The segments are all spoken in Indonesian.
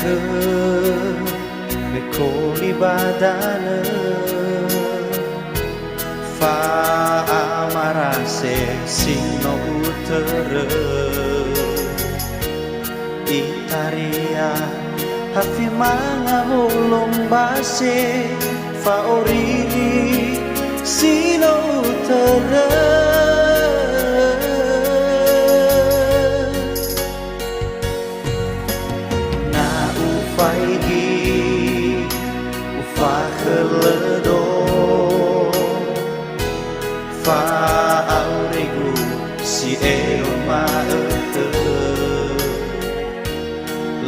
ke Bekoli badana Fa amarase sino utara Itaria hafi manga holong base Fa oriri sino utara Na ufaigi ufa kheledo Fa aurigu si elma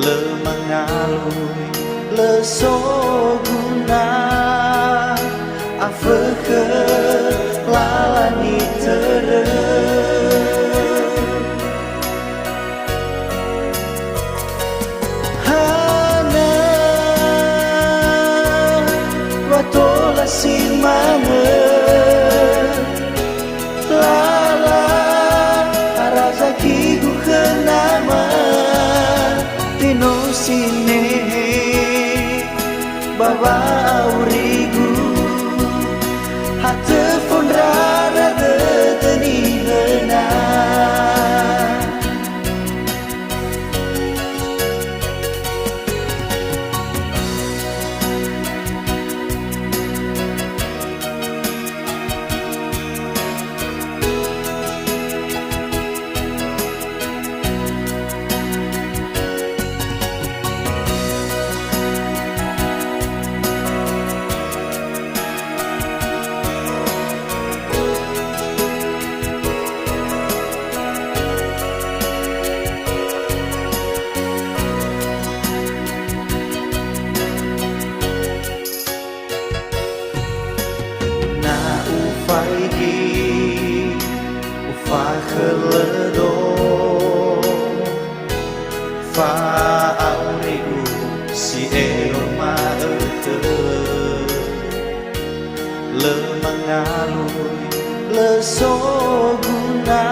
le mengalui le soguna afeke lalani tere hana watola si mama lala arazaki gu kenama tino sine baba aurigu hate fonrara de tenihena Faigi ufa kheledo Fa aurigu si elma le mengalui le soguna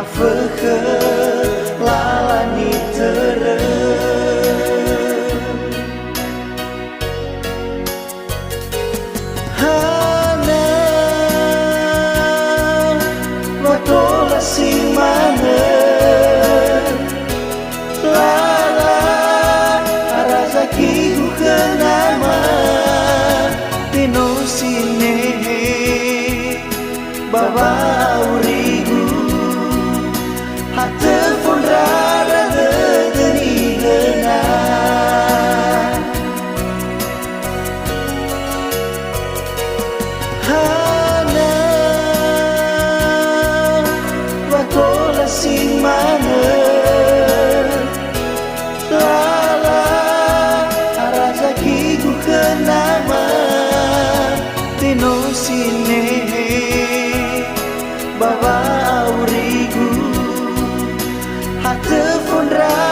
afeke lalani tere si mana lala arazaki gu kenama tino sine baba aurigu hate fonrara de tenihena si mana lala arazaki gu kenama tino sine baba aurigu hate fonra